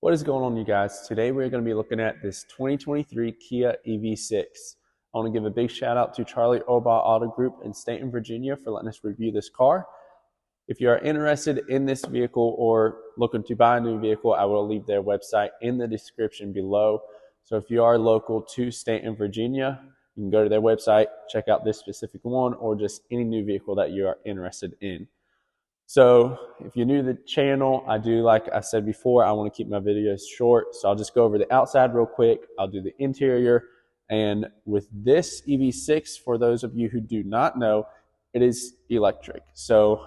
What is going on, you guys? Today we're going to be looking at this 2023 Kia EV6. I want to give a big shout out to Charlie Oba Auto Group in Stanton, Virginia for letting us review this car. If you are interested in this vehicle or looking to buy a new vehicle, I will leave their website in the description below. So if you are local to Stanton, Virginia, you can go to their website, check out this specific one, or just any new vehicle that you are interested in. So if you're new to the channel, like I said before, I want to keep my videos short. So I'll just go over the outside real quick. I'll do the interior. And with this EV6, for those of you who do not know, it is electric. So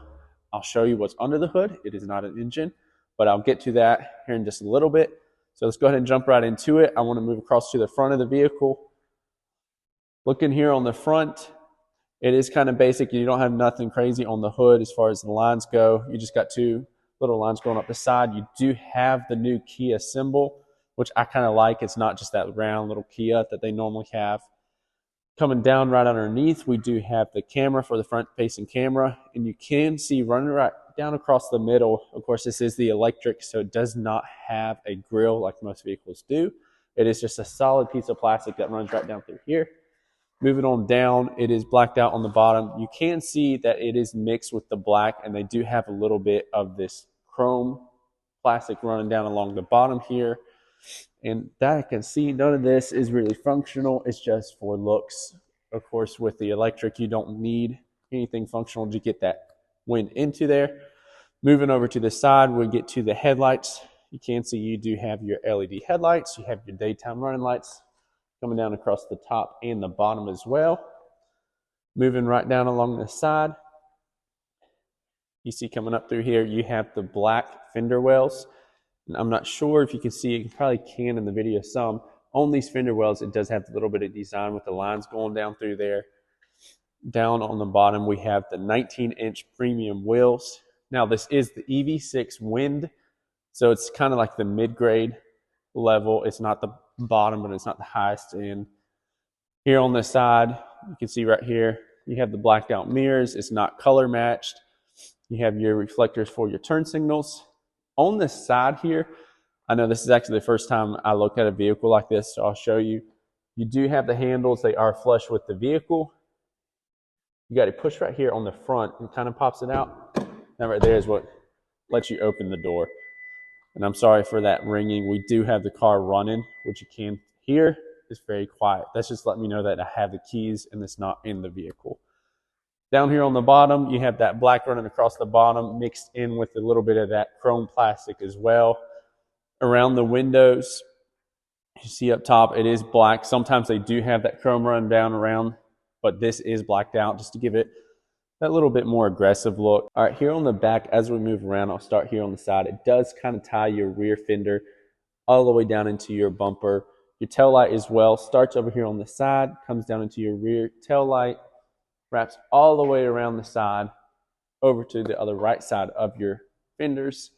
I'll show you what's under the hood. It is not an engine, but I'll get to that here in just a little bit. So let's go ahead and jump right into it. I want to move across to the front of the vehicle. Looking here on the front, it is kind of basic. You don't have nothing crazy on the hood as far as the lines go. You just got two little lines going up the side. You do have the new Kia symbol, which I kind of like. It's not just that round little Kia that they normally have. Coming down right underneath, we do have the camera for the front-facing camera, and you can see running right down across the middle. Of course, this is the electric, so it does not have a grille like most vehicles do. It is just a solid piece of plastic that runs right down through here. Moving on down, it is blacked out on the bottom. You can see that it is mixed with the black, and they do have a little bit of this chrome plastic running down along the bottom here. And that I can see, none of this is really functional. It's just for looks. Of course, with the electric, you don't need anything functional to get that wind into there. Moving over to the side, we get to the headlights. You can see you do have your LED headlights. You have your daytime running lights coming down across the top and the bottom as well. Moving right down along the side, you see coming up through here, you have the black fender wells. And I'm not sure if you can see, you probably can in the video some. On these fender wells, it does have a little bit of design with the lines going down through there. Down on the bottom, we have the 19-inch premium wheels. Now, this is the EV6 Wind, so it's kind of like the mid-grade level. It's not the bottom, but it's not the highest end. Here on the side, you can see right here, you have the blacked out mirrors. It's not color matched. You have your reflectors for your turn signals. On the side here, I know this is actually the first time I looked at a vehicle like this, so I'll show you. You do have the handles. They are flush with the vehicle. You got to push right here on the front and kind of pops it out. That right there is what lets you open the door. And I'm sorry for that ringing. We do have the car running, which you can hear. It's very quiet. That's just letting me know that I have the keys and it's not in the vehicle. Down here on the bottom, you have that black running across the bottom mixed in with a little bit of that chrome plastic as well. Around the windows, you see up top, it is black. Sometimes they do have that chrome run down around, but this is blacked out just to give it that little bit more aggressive look. All right, here on the back, as we move around, I'll start here on the side. It does kind of tie your rear fender all the way down into your bumper. Your tail light as well starts over here on the side, comes down into your rear tail light, wraps all the way around the side over to the other right side of your fenders.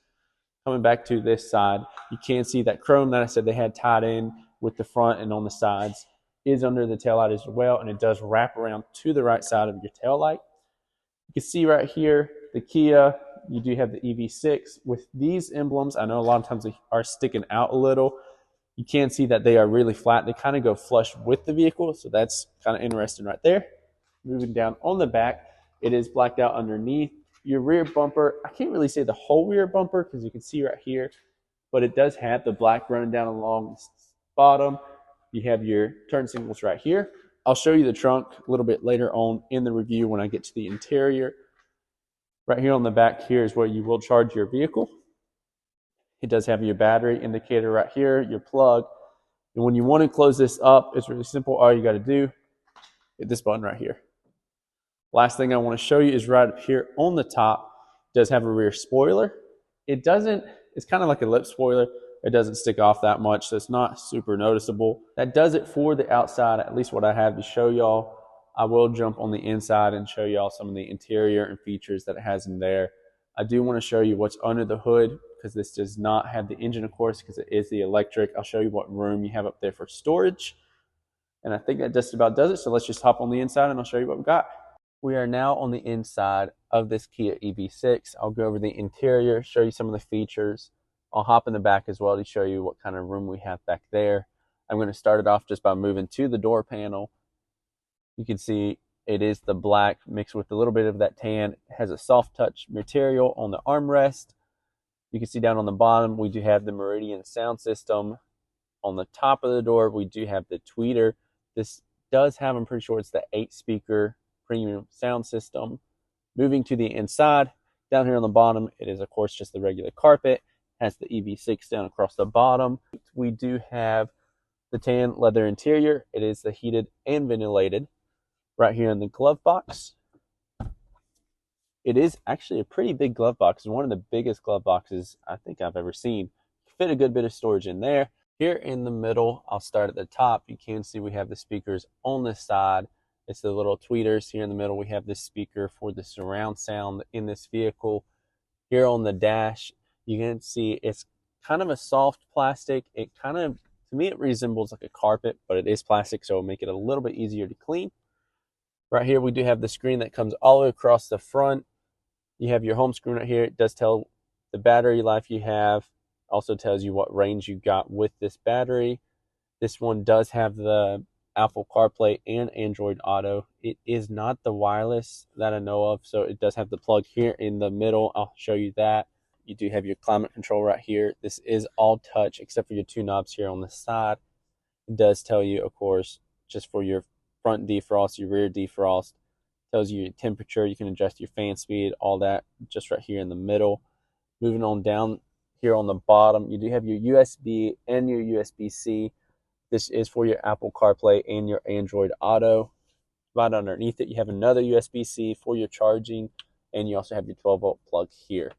Coming back to this side, you can see that chrome that I said they had tied in with the front and on the sides is under the tail light as well, and it does wrap around to the right side of your tail light. You can see right here, the Kia, you do have the EV6. With these emblems, I know a lot of times they are sticking out a little. You can see that they are really flat. They kind of go flush with the vehicle, so that's kind of interesting right there. Moving down on the back, it is blacked out underneath. Your rear bumper, I can't really say the whole rear bumper because you can see right here, but it does have the black running down along the bottom. You have your turn signals right here. I'll show you the trunk a little bit later on in the review when I get to the interior. Right here on the back here is where you will charge your vehicle. It does have your battery indicator right here, your plug. And when you want to close this up, it's really simple. All you got to do, hit this button right here. Last thing I want to show you is right up here on the top. It does have a rear spoiler. It doesn't, it's kind of like a lip spoiler. It doesn't stick off that much, so it's not super noticeable. That does it for the outside, at least what I have to show y'all. I will jump on the inside and show y'all some of the interior and features that it has in there. I do want to show you what's under the hood because this does not have the engine, of course, because it is the electric. I'll show you what room you have up there for storage. And I think that just about does it, so let's just hop on the inside and I'll show you what we got. We are now on the inside of this Kia EV6. I'll go over the interior, show you some of the features. I'll hop in the back as well to show you what kind of room we have back there. I'm going to start it off just by moving to the door panel. You can see it is the black mixed with a little bit of that tan. It has a soft touch material on the armrest. You can see down on the bottom, we do have the Meridian sound system. On the top of the door, we do have the tweeter. This does have, I'm pretty sure it's the 8-speaker premium sound system. Moving to the inside, down here on the bottom, it is, of course, just the regular carpet. It has the EV6 down across the bottom. We do have the tan leather interior. It is the heated and ventilated. Right here in the glove box, it is actually a pretty big glove box. It's one of the biggest glove boxes I think I've ever seen. Fit a good bit of storage in there. Here in the middle, I'll start at the top. You can see we have the speakers on this side. It's the little tweeters. Here in the middle, we have this speaker for the surround sound in this vehicle. Here on the dash, you can see it's kind of a soft plastic. It kind of, to me, it resembles like a carpet, but it is plastic, so it'll make it a little bit easier to clean. Right here, we do have the screen that comes all the way across the front. You have your home screen right here. It does tell the battery life you have. Also tells you what range you got with this battery. This one does have the Apple CarPlay and Android Auto. It is not the wireless that I know of, so it does have the plug here in the middle. I'll show you that. You do have your climate control right here. This is all touch except for your 2 knobs here on the side. It does tell you, of course, just for your front defrost, your rear defrost. Tells you your temperature. You can adjust your fan speed, all that just right here in the middle. Moving on down here on the bottom, you do have your USB and your USB-C. This is for your Apple CarPlay and your Android Auto. Right underneath it, you have another USB-C for your charging, and you also have your 12-volt plug here.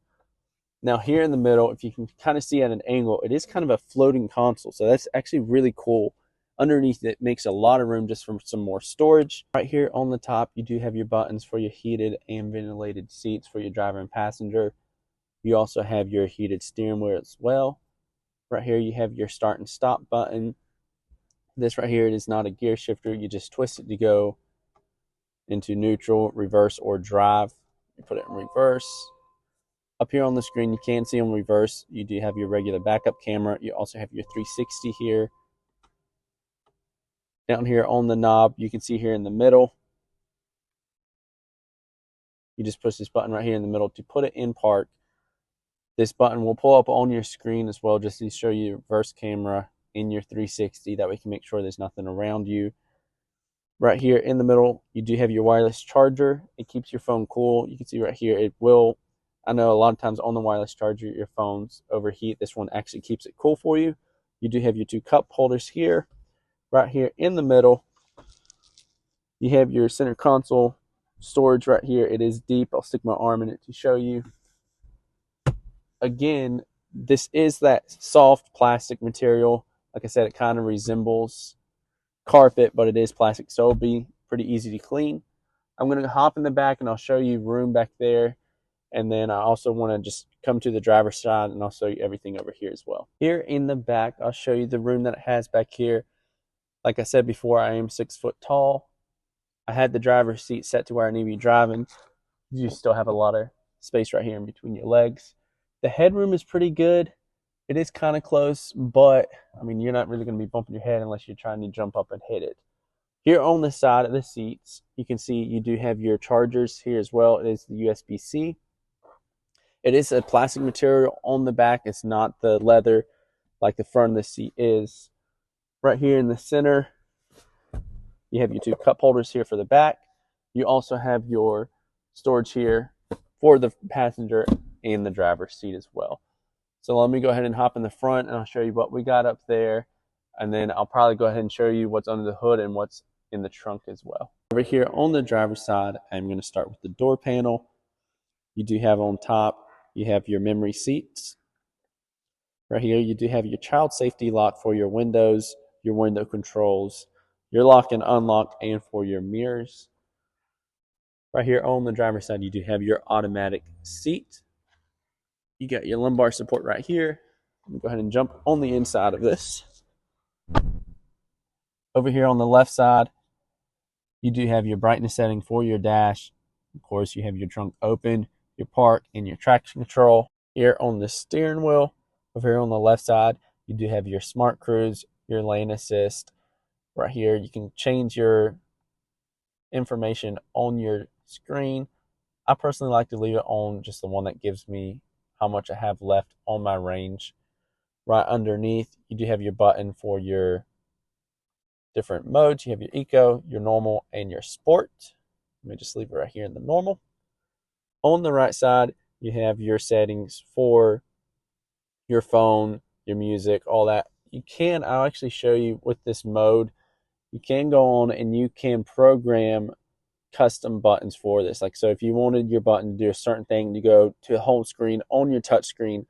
Now here in the middle, if you can kind of see at an angle, it is kind of a floating console, so that's actually really cool. Underneath it makes a lot of room just for some more storage. Right here on the top, you do have your buttons for your heated and ventilated seats for your driver and passenger. You also have your heated steering wheel as well. Right here, you have your start and stop button. This right here, it is not a gear shifter. You just twist it to go into neutral, reverse, or drive. You put it in reverse. Up here on the screen, you can see on reverse, you do have your regular backup camera. You also have your 360 here. Down here on the knob, you can see here in the middle, you just push this button right here in the middle to put it in park. This button will pull up on your screen as well, just to show you your reverse camera in your 360. That way you can make sure there's nothing around you. Right here in the middle, you do have your wireless charger. It keeps your phone cool. You can see right here, it will, I know a lot of times on the wireless charger, your phones overheat. This one actually keeps it cool for you. You do have your 2 cup holders here. Right here in the middle, you have your center console storage right here. It is deep. I'll stick my arm in it to show you. Again, this is that soft plastic material. Like I said, it kind of resembles carpet, but it is plastic, so it'll be pretty easy to clean. I'm going to hop in the back and I'll show you room back there. And then I also want to just come to the driver's side and I'll show you everything over here as well. Here in the back, I'll show you the room that it has back here. Like I said before, I am 6 foot tall. I had the driver's seat set to where I need to be driving. You still have a lot of space right here in between your legs. The headroom is pretty good. It is kind of close, but I mean, you're not really going to be bumping your head unless you're trying to jump up and hit it. Here on the side of the seats, you can see you do have your chargers here as well. It is the USB-C. It is a plastic material on the back. It's not the leather like the front of the seat is. Right here in the center, you have your 2 cup holders here for the back. You also have your storage here for the passenger and the driver's seat as well. So let me go ahead and hop in the front and I'll show you what we got up there. And then I'll probably go ahead and show you what's under the hood and what's in the trunk as well. Over here on the driver's side, I'm going to start with the door panel. You do have on top, you have your memory seats. Right here, you do have your child safety lock for your windows, your window controls, your lock and unlock, and for your mirrors. Right here on the driver's side, you do have your automatic seat. You got your lumbar support right here. Let me go ahead and jump on the inside of this. Over here on the left side, you do have your brightness setting for your dash. Of course, you have your trunk open, your park, and your traction control. Here on the steering wheel, Over here on the left side, you do have your smart cruise, your lane assist. Right here, you can change your information on your screen. I personally like to leave it on just the one that gives me how much I have left on my range. Right underneath, you do have your button for your different modes. You have your eco, your normal, and your sport. Let me just leave it right here in the normal. On the right side, you have your settings for your phone, your music, all that. I'll actually show you with this mode, you can go on and you can program custom buttons for this. Like, so if you wanted your button to do a certain thing, you go to the home screen on your touch screen,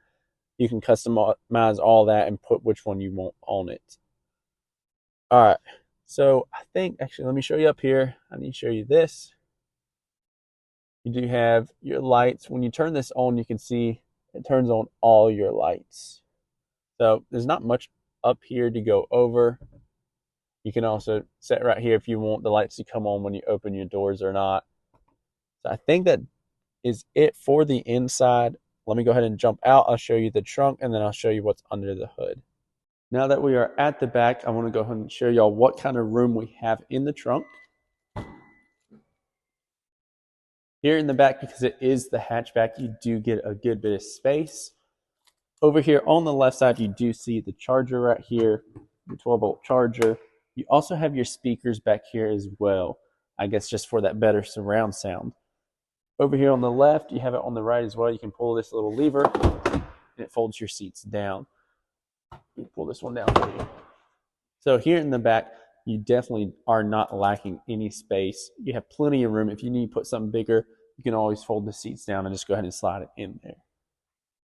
you can customize all that and put which one you want on it. All right. So I think, actually, let me show you up here. I need to show you this. You do have your lights. When you turn this on, you can see it turns on all your lights. So there's not much up here to go over. You can also set right here if you want the lights to come on when you open your doors or not. So I think that is it for the inside. Let me go ahead and jump out. I'll show you the trunk, and then I'll show you what's under the hood. Now that we are at the back, I want to go ahead and show y'all what kind of room we have in the trunk. Here in the back, because it is the hatchback, you do get a good bit of space. Over here on the left side, you do see the charger right here, the 12-volt charger. You also have your speakers back here as well, I guess just for that better surround sound. Over here on the left, you have it on the right as well. You can pull this little lever, and it folds your seats down. You pull this one down for you. So here in the back, you definitely are not lacking any space. You have plenty of room. If you need to put something bigger, you can always fold the seats down and just go ahead and slide it in there.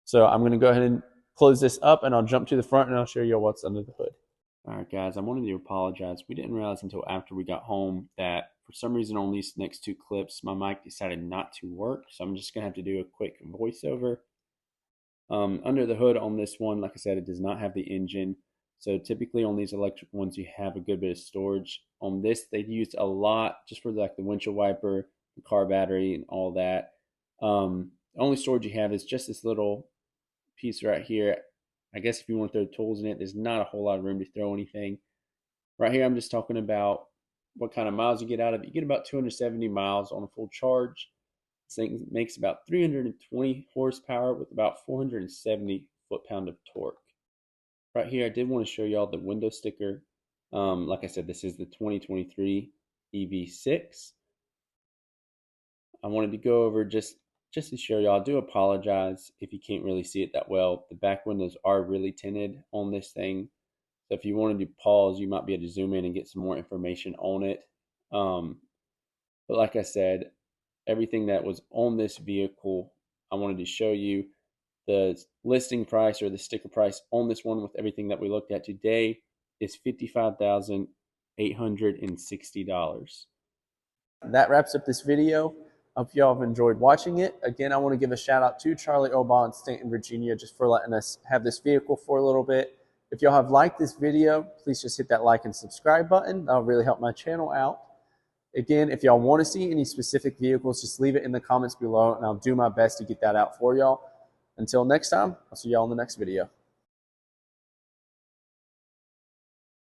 So I'm going to go ahead and close this up, and I'll jump to the front, and I'll show you what's under the hood. All right, guys, I wanted to apologize. We didn't realize until after we got home that for some reason on these next two clips, my mic decided not to work. So I'm just going to have to do a quick voiceover. Under the hood on this one, like I said, it does not have the engine. So typically on these electric ones, you have a good bit of storage. On this, they used a lot just for like the windshield wiper, the car battery, and all that. The only storage you have is just this little piece right here. I guess if you want to throw tools in it, there's not a whole lot of room to throw anything. Right here, I'm just talking about what kind of miles you get out of it. You get about 270 miles on a full charge. This thing makes about 320 horsepower with about 470 foot-pound of torque. Right here, I did want to show y'all the window sticker. Like I said, this is the 2023 EV6. I wanted to go over just to show y'all. I do apologize if you can't really see it that well. The back windows are really tinted on this thing. So if you wanted to pause, you might be able to zoom in and get some more information on it. But like I said, everything that was on this vehicle, I wanted to show you. The listing price or the sticker price on this one with everything that we looked at today is $55,860. That wraps up this video. I hope y'all have enjoyed watching it. Again, I want to give a shout out to Charlie Obaugh in Stanton, Virginia, just for letting us have this vehicle for a little bit. If y'all have liked this video, please just hit that like and subscribe button. That'll really help my channel out. Again, if y'all want to see any specific vehicles, just leave it in the comments below, and I'll do my best to get that out for y'all. Until next time, I'll see y'all in the next video.